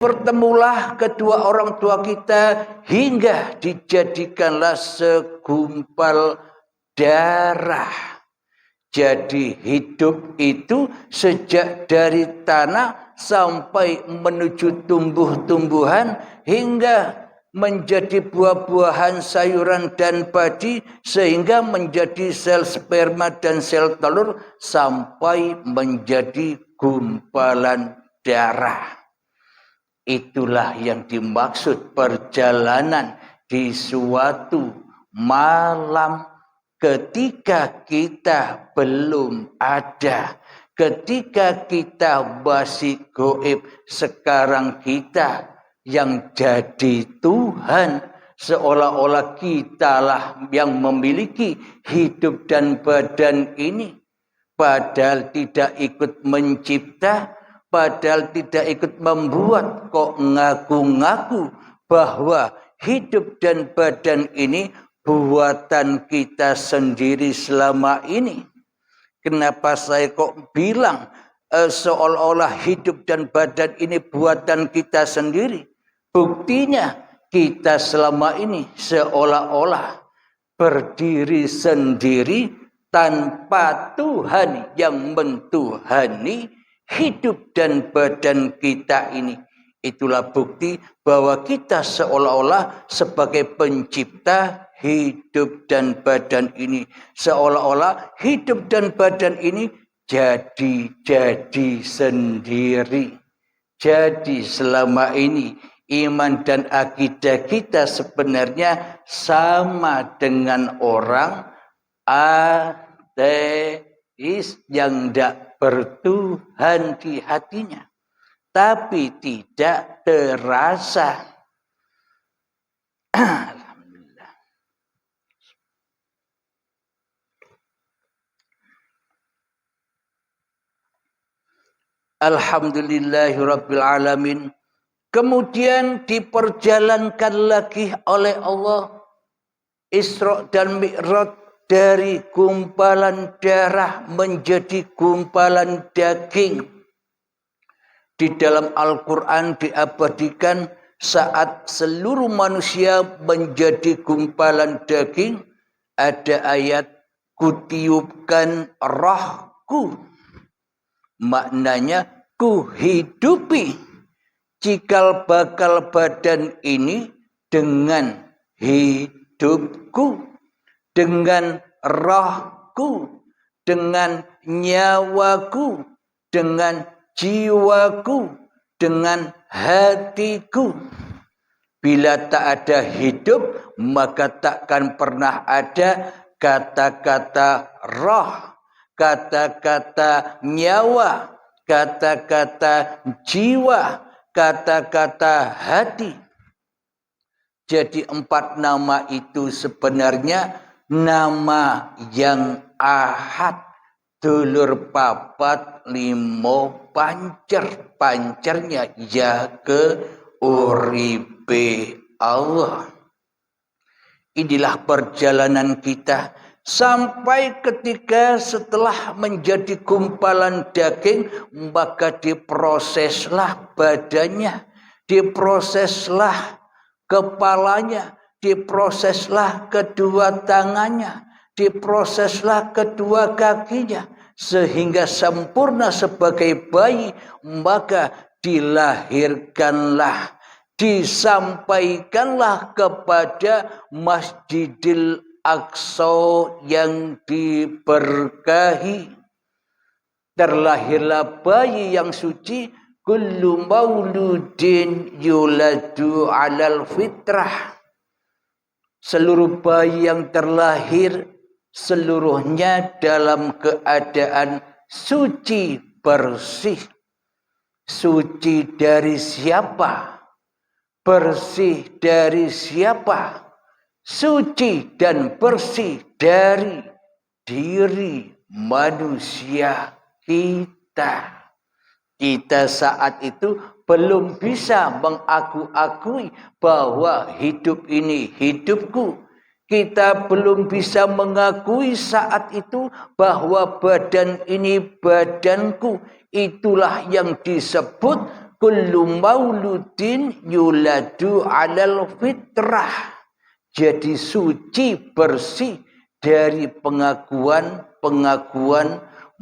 Bertemulah kedua orang tua kita hingga dijadikanlah segumpal darah. Jadi hidup itu sejak dari tanah sampai menuju tumbuh-tumbuhan hingga menjadi buah-buahan, sayuran dan padi sehingga menjadi sel sperma dan sel telur sampai menjadi gumpalan darah. Itulah yang dimaksud perjalanan di suatu malam ketika kita belum ada, ketika kita masih gaib. Sekarang kita yang jadi Tuhan, seolah-olah kitalah yang memiliki hidup dan badan ini, padahal tidak ikut mencipta, padahal tidak ikut membuat. Kok ngaku-ngaku bahwa hidup dan badan ini buatan kita sendiri selama ini? Kenapa saya kok bilang seolah-olah hidup dan badan ini buatan kita sendiri? Buktinya kita selama ini seolah-olah berdiri sendiri tanpa Tuhan yang mentuhani hidup dan badan kita ini. Itulah bukti bahwa kita seolah-olah sebagai pencipta hidup dan badan ini. Seolah-olah hidup dan badan ini jadi sendiri. Jadi selama ini iman dan akidah kita sebenarnya sama dengan orang ateis yang tidak bertuhan di hatinya. Tapi tidak terasa. Alhamdulillahirabbil alamin. Kemudian diperjalankan lagi oleh Allah Isra dan Mi'raj dari gumpalan darah menjadi gumpalan daging. Di dalam Al-Quran diabadikan saat seluruh manusia menjadi gumpalan daging, ada ayat kutiupkan rohku. Maknanya kuhidupi cikal bakal badan ini dengan hidupku, dengan rohku, dengan nyawaku, dengan jiwaku, dengan hatiku. Bila tak ada hidup, maka takkan pernah ada kata-kata roh, kata-kata nyawa, kata-kata jiwa, kata-kata hati. Jadi 4 nama itu sebenarnya nama yang ahad, dulur papat limo pancer. Pancernya ya ke uripe Allah. Inilah perjalanan kita sampai ketika setelah menjadi gumpalan daging, maka diproseslah badannya, diproseslah kepalanya, diproseslah kedua tangannya, diproseslah kedua kakinya, sehingga sempurna sebagai bayi. Maka dilahirkanlah, disampaikanlah kepada Masjidil Aqsa yang diberkahi. Terlahirlah bayi yang suci. Kullu mauludin yuladu alal fitrah. Seluruh bayi yang terlahir seluruhnya dalam keadaan suci bersih. Suci dari siapa? Bersih dari siapa? Suci dan bersih dari diri manusia kita. Kita saat itu belum bisa mengaku-akui bahwa hidup ini hidupku. Kita belum bisa mengakui saat itu bahwa badan ini badanku. Itulah yang disebut kullu mauludin yuladu 'alal fitrah. Jadi suci, bersih dari pengakuan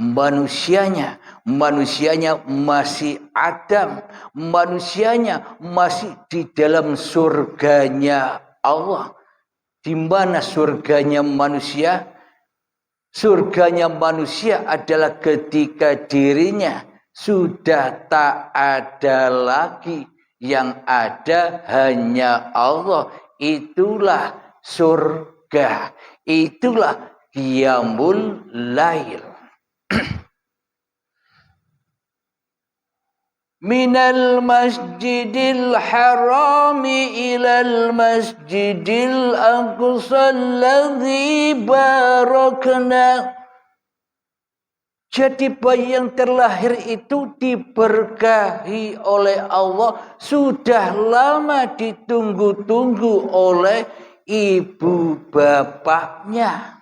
manusianya. Manusianya masih Adam. Manusianya masih di dalam surganya Allah. Di mana surganya manusia? Surganya manusia adalah ketika dirinya sudah tak ada lagi. Yang ada hanya Allah. Itulah surga. Itulah qiyamul lail. Minal masjidil harami ilal masjidil aqsa alladhi barakna. Jadi bayi yang terlahir itu diberkahi oleh Allah. Sudah lama ditunggu-tunggu oleh ibu bapaknya.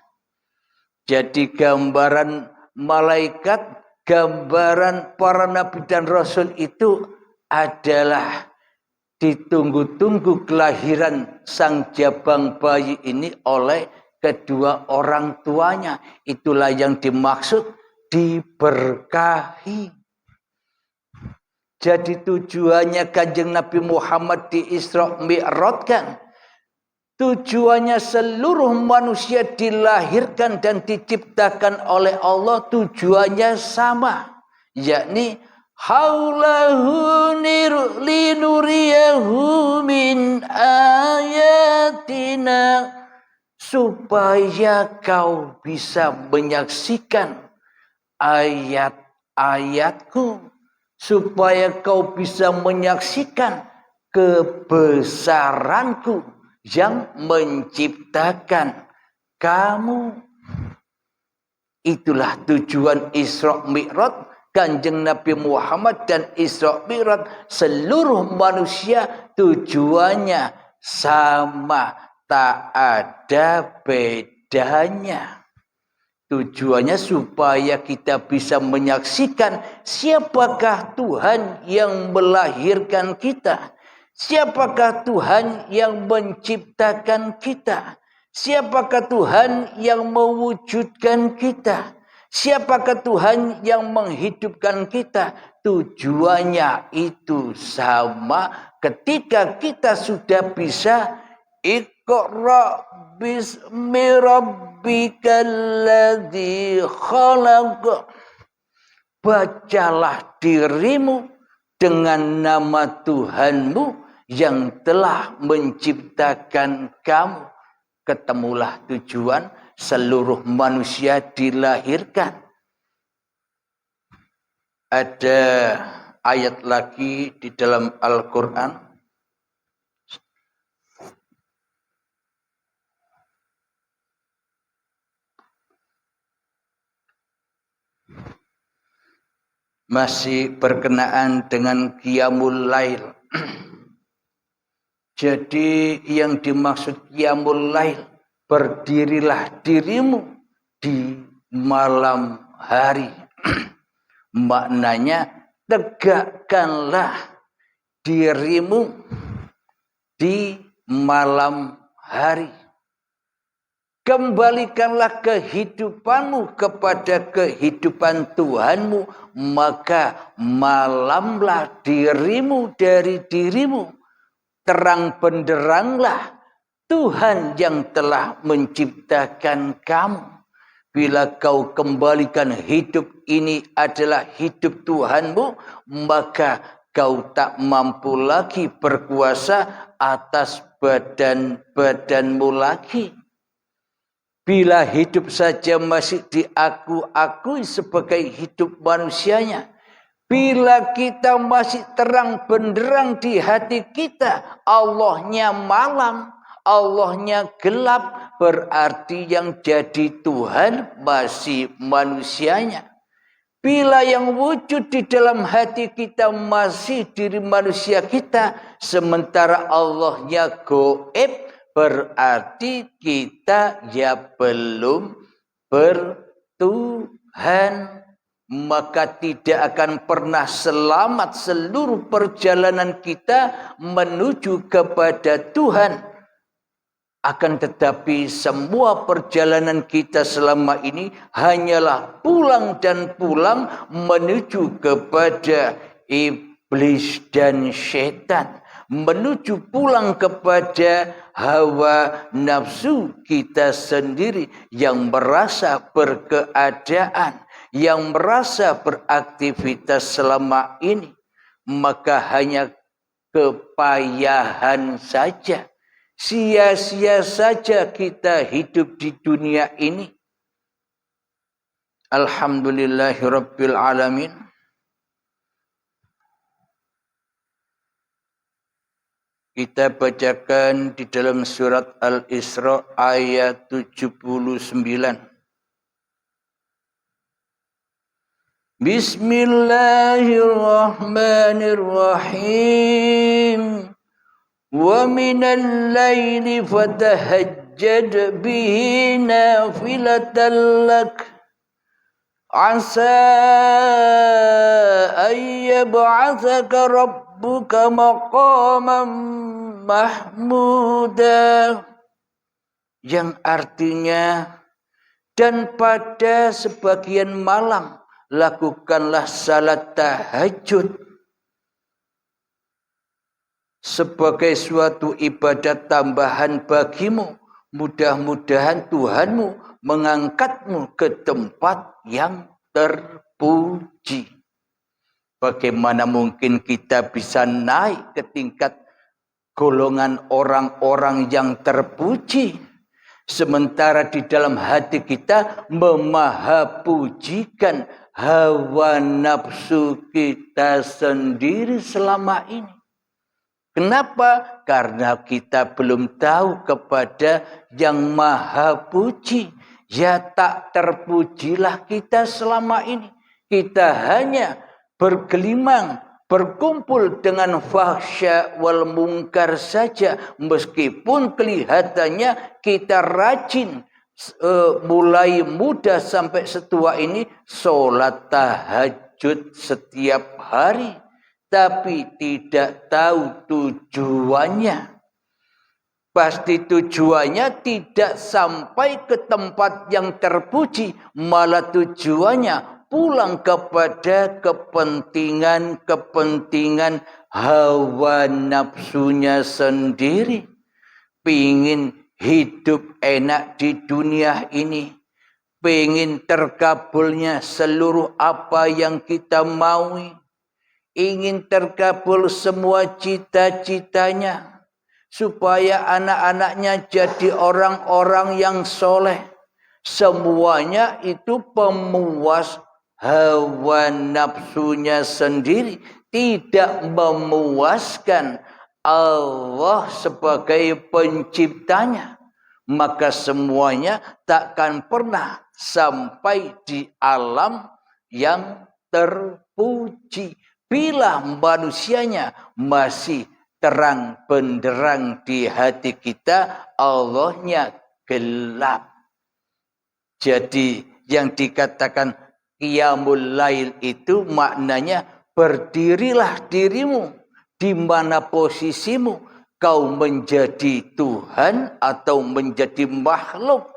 Jadi gambaran malaikat, gambaran para nabi dan rasul itu adalah ditunggu-tunggu kelahiran sang jabang bayi ini oleh kedua orang tuanya. Itulah yang dimaksud diberkahi. Jadi tujuannya Kanjeng Nabi Muhammad di Isra Mi'rajkan, tujuannya seluruh manusia dilahirkan dan diciptakan oleh Allah, tujuannya sama, yakni haulahu linuriyahu min ayatina, supaya kau bisa menyaksikan ayat-ayatku, supaya kau bisa menyaksikan kebesaranku yang menciptakan kamu. Itulah tujuan Isra Mi'raj Kanjeng Nabi Muhammad dan Isra Mi'raj. Seluruh manusia tujuannya sama, tak ada bedanya. Tujuannya supaya kita bisa menyaksikan siapakah Tuhan yang melahirkan kita. Siapakah Tuhan yang menciptakan kita. Siapakah Tuhan yang mewujudkan kita. Siapakah Tuhan yang menghidupkan kita. Tujuannya itu sama ketika kita sudah bisa Iqra bismi rabbikal ladzi khalaq. Bacalah dirimu dengan nama Tuhanmu yang telah menciptakan kamu. Ketemulah tujuan seluruh manusia dilahirkan. Ada ayat lagi di dalam Al-Quran. Masih berkenaan dengan qiyamul lail. Jadi yang dimaksud qiyamul lail, berdirilah dirimu di malam hari. Maknanya tegakkanlah dirimu di malam hari. Kembalikanlah kehidupanmu kepada kehidupan Tuhanmu, maka malamlah dirimu dari dirimu. Terang benderanglah Tuhan yang telah menciptakan kamu. Bila kau kembalikan hidup ini adalah hidup Tuhanmu, maka kau tak mampu lagi berkuasa atas badan-badanmu lagi. Bila hidup saja masih diakui sebagai hidup manusianya. Bila kita masih terang benderang di hati kita, Allahnya malam, Allahnya gelap, berarti yang jadi Tuhan masih manusianya. Bila yang wujud di dalam hati kita masih diri manusia kita, sementara Allahnya gaib, berarti kita ya belum bertuhan. maka tidak akan pernah selamat seluruh perjalanan kita menuju kepada Tuhan. Akan tetapi semua perjalanan kita selama ini hanyalah pulang dan pulang menuju kepada iblis dan syaitan. Menuju pulang kepada hawa nafsu kita sendiri yang merasa berkeadaan, yang merasa beraktivitas selama ini. Maka hanya kepayahan saja. Sia-sia saja kita hidup di dunia ini. Alhamdulillahirabbil alamin. Kita bacakan di dalam surat Al-Isra ayat 79. Bismillahirrahmanirrahim. وَمِنَ اللَّيْلِ فَتَهَجَّدْ بِهِ نَافِلَةً لَكَ عَسَىٰ أَن يَبْعَثَكَ رَبُّكَ مَقَامًا مَحْمُودًا, yang artinya, dan pada sebagian malam lakukanlah salat tahajud sebagai suatu ibadat tambahan bagimu. Mudah-mudahan Tuhanmu mengangkatmu ke tempat yang terpuji. Bagaimana mungkin kita bisa naik ke tingkat golongan orang-orang yang terpuji, sementara di dalam hati kita memahapujikan hawa nafsu kita sendiri selama ini. Kenapa? Karena kita belum tahu kepada yang maha puji. Ya, tak terpujilah kita selama ini. Kita hanya bergelimang, berkumpul dengan fahsya wal mungkar saja. Meskipun kelihatannya kita rajin, mulai muda sampai setua ini, sholat tahajud setiap hari. Tapi tidak tahu tujuannya. Pasti tujuannya tidak sampai ke tempat yang terpuji, malah tujuannya pulang kepada kepentingan hawa nafsunya sendiri. Pingin hidup enak di dunia ini, pingin terkabulnya seluruh apa yang kita maui, ingin terkabul semua cita-citanya, supaya anak-anaknya jadi orang-orang yang soleh. Semuanya itu pemuas hawa nafsunya sendiri, tidak memuaskan Allah sebagai penciptanya. Maka semuanya takkan pernah sampai di alam yang terpuji. Bila manusianya masih terang benderang di hati kita, Allahnya gelap. Jadi yang dikatakan qiyamul lail itu maknanya berdirilah dirimu di mana posisimu, kau menjadi Tuhan atau menjadi makhluk.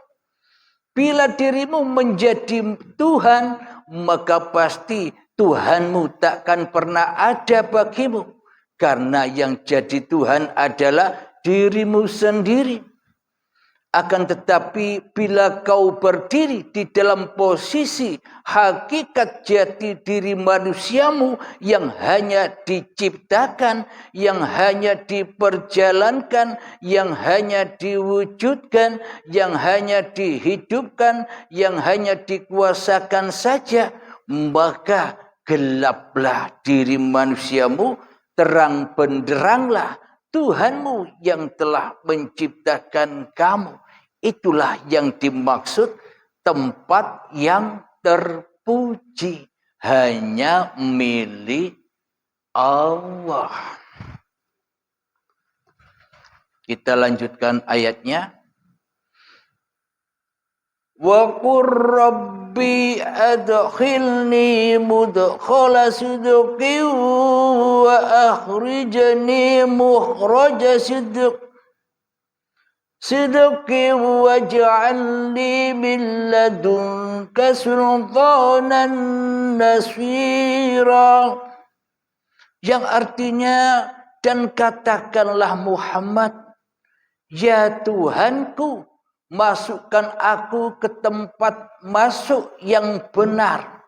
Bila dirimu menjadi Tuhan, maka pasti Tuhanmu takkan pernah ada bagimu. Karena yang jadi Tuhan adalah dirimu sendiri. Akan tetapi bila kau berdiri di dalam posisi hakikat jati diri manusiamu yang hanya diciptakan, yang hanya diperjalankan, yang hanya diwujudkan, yang hanya dihidupkan, yang hanya dikuasakan saja, maka gelaplah diri manusiamu, terang benderanglah Tuhanmu yang telah menciptakan kamu. Itulah yang dimaksud tempat yang terpuji, hanya milik Allah. Kita lanjutkan ayatnya. Wa qur rabbi adkhilni mudkhala sidqin wa akhrijni mukhraja sidqin waj'alni min ladunka sultanan nasira. Yang artinya, dan katakanlah Muhammad, ya Tuhanku, masukkan aku ke tempat masuk yang benar,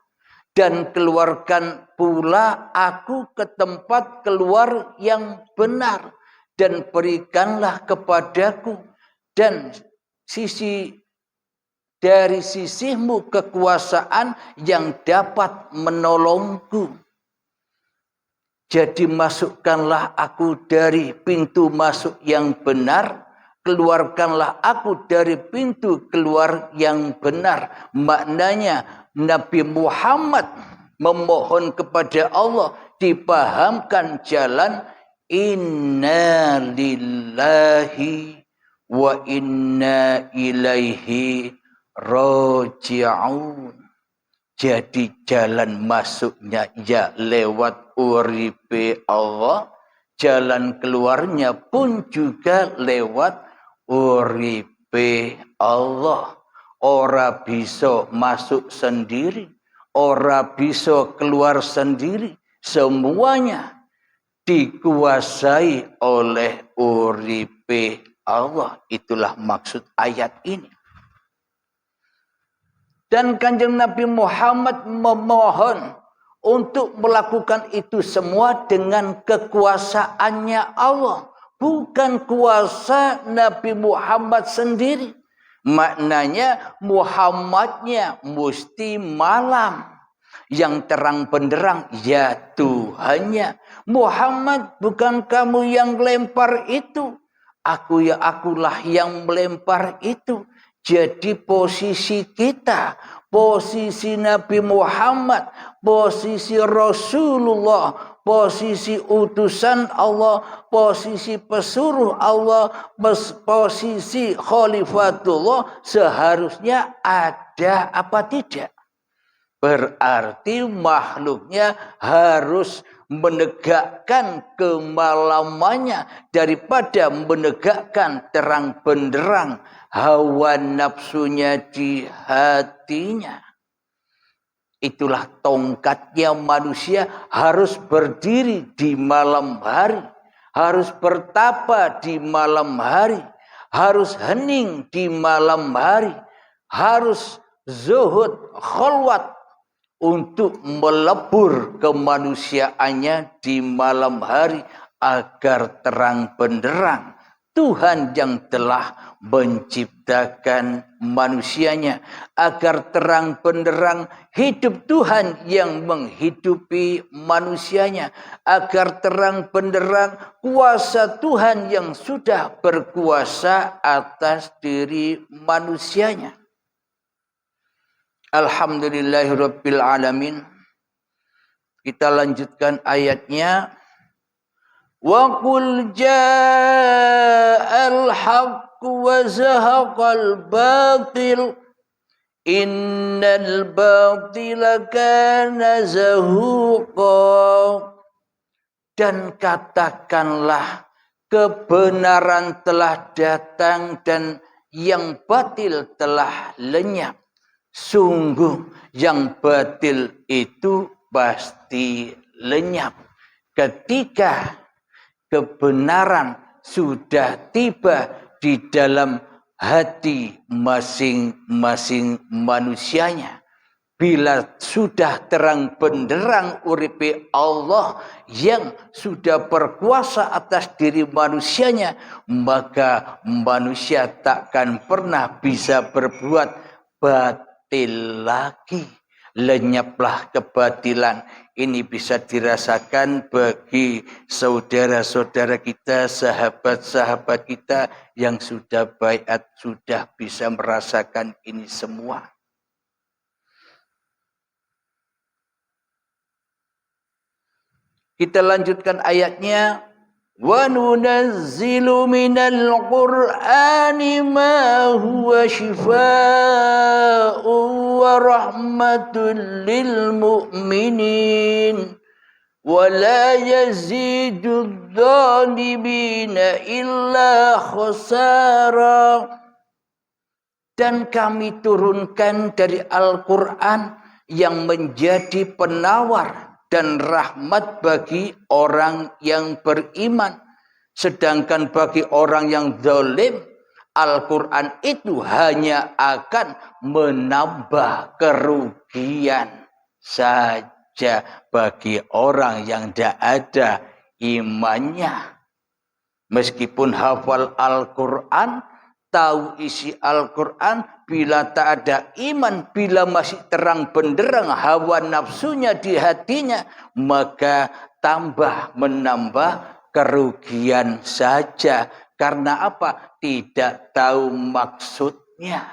dan keluarkan pula aku ke tempat keluar yang benar, dan berikanlah kepadaku dan dari sisimu kekuasaan yang dapat menolongku. Jadi masukkanlah aku dari pintu masuk yang benar, keluarkanlah aku dari pintu keluar yang benar. Maknanya Nabi Muhammad memohon kepada Allah dipahamkan jalan inna lillahi wa inna ilaihi raji'un. Jadi jalan masuknya ya lewat uripe Allah, jalan keluarnya pun juga lewat uripe Allah. Ora bisa masuk sendiri, ora bisa keluar sendiri. Semuanya dikuasai oleh uripe Allah. Itulah maksud ayat ini. Dan Kanjeng Nabi Muhammad memohon untuk melakukan itu semua dengan kekuasaannya Allah. Bukan kuasa Nabi Muhammad sendiri. Maknanya Muhammadnya mesti malam. Yang terang benderang ya Tuhannya. Muhammad, bukan kamu yang lempar itu. Akulah yang melempar itu. Jadi posisi kita, posisi Nabi Muhammad, posisi Rasulullah, posisi utusan Allah, posisi pesuruh Allah, posisi Khalifatullah seharusnya ada apa tidak? Berarti makhluknya harus menegakkan kemalamannya daripada menegakkan terang benderang hawa nafsunya di hatinya. Itulah tongkatnya manusia, harus berdiri di malam hari, harus bertapa di malam hari, harus hening di malam hari, harus zuhud khalwat untuk melebur kemanusiaannya di malam hari agar terang benderang Tuhan yang telah menciptakan manusianya, agar terang benderang hidup Tuhan yang menghidupi manusianya, agar terang benderang kuasa Tuhan yang sudah berkuasa atas diri manusianya. Alhamdulillahirabbil alamin. Kita lanjutkan ayatnya. Wa qul ja'al haqqu wa zahaqal batil innal batila kana zahuqa. Dan katakanlah kebenaran telah datang dan yang batil telah lenyap. Sungguh yang batil itu pasti lenyap ketika kebenaran sudah tiba di dalam hati masing-masing manusianya. Bila sudah terang benderang uripe Allah yang sudah berkuasa atas diri manusianya, maka manusia takkan pernah bisa berbuat batil lagi. Lenyaplah kebatilan. Ini bisa dirasakan bagi saudara-saudara kita, sahabat-sahabat kita yang sudah baiat, sudah bisa merasakan ini semua. Kita lanjutkan ayatnya. Wa nunazzilu minal Qur'ani ma huwa shifaa'un wa rahmatun lil mu'minin wa la yazidudz zalimina illa khasara. Dan kami turunkan dari Al-Quran yang menjadi penawar dan rahmat bagi orang yang beriman. Sedangkan bagi orang yang zalim, Al-Quran itu hanya akan menambah kerugian saja bagi orang yang tidak ada imannya. Meskipun hafal Al-Quran, tahu isi Al-Quran, bila tak ada iman, bila masih terang benderang hawa nafsunya di hatinya, maka tambah menambah kerugian saja. Karena apa? Tidak tahu maksudnya.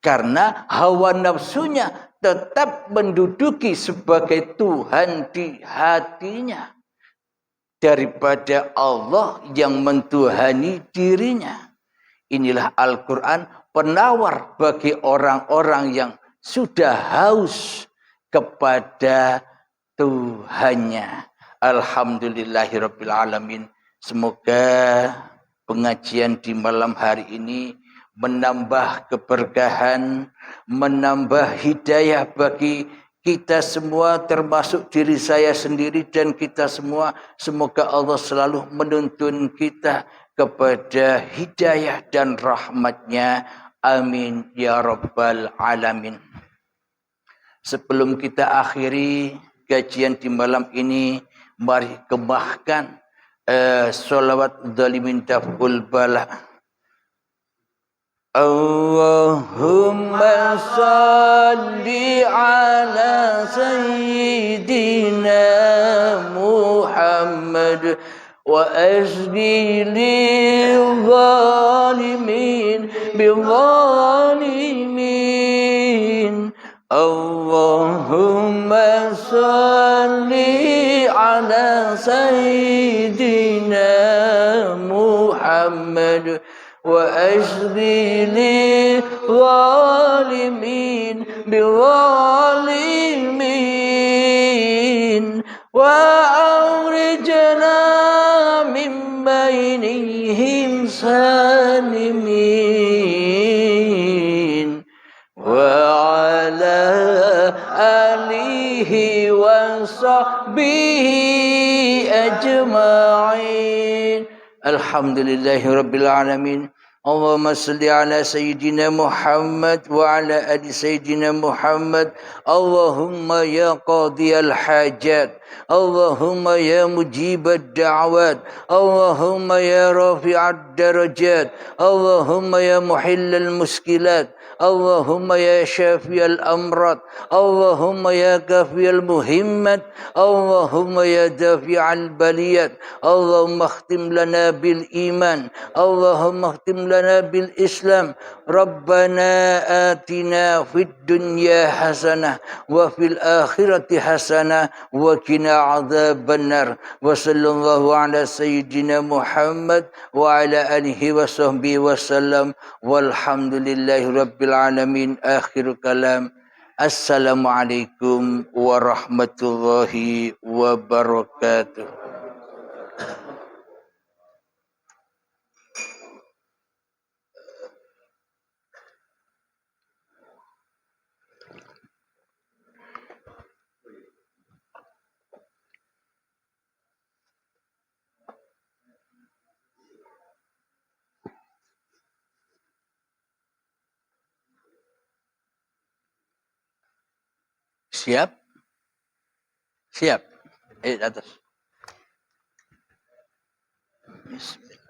Karena hawa nafsunya tetap menduduki sebagai Tuhan di hatinya daripada Allah yang mentuhani dirinya. Inilah Al-Quran penawar bagi orang-orang yang sudah haus kepada Tuhannya. Alhamdulillahirabbil alamin. Semoga pengajian di malam hari ini menambah keberkahan, menambah hidayah bagi kita semua, termasuk diri saya sendiri dan kita semua. Semoga Allah selalu menuntun kita kepada hidayah dan rahmatnya. Amin ya rabbal alamin. Sebelum kita akhiri kajian di malam ini, mari kembahkan sholawat dhalimin taf'ul bala. Allahumma salli ala sayyidina Muhammad وأجلي للظالمين بالظالمين اللهم صل على سيدنا محمد وأجلي للظالمين بالظالمين وأخرجنا بينهم سالمين وعلى آله وصحبه أجمعين الحمد لله رب العالمين اللهم صل على سيدنا محمد وعلى آل سيدنا محمد اللهم يا قاضي الحاجات اللهم يا مجيب الدعوات اللهم يا رافع الدرجات اللهم يا محل المشكلات اللهم يا شافي الأمراض اللهم يا كافي المهمات اللهم يا دافع البليات اللهم اختم لنا بالإيمان اللهم اختم لنا بالإسلام ربنا آتنا في الدنيا حسنة وفي الآخرة حسنة وقنا عذاب النار وصلى الله على سيدنا محمد وعلى آله وصحبه وسلم والحمد لله رب العالمين آخر كلام Assalamualaikum warahmatullahi wabarakatuh. Siap? Siap. Atas. Bismillah.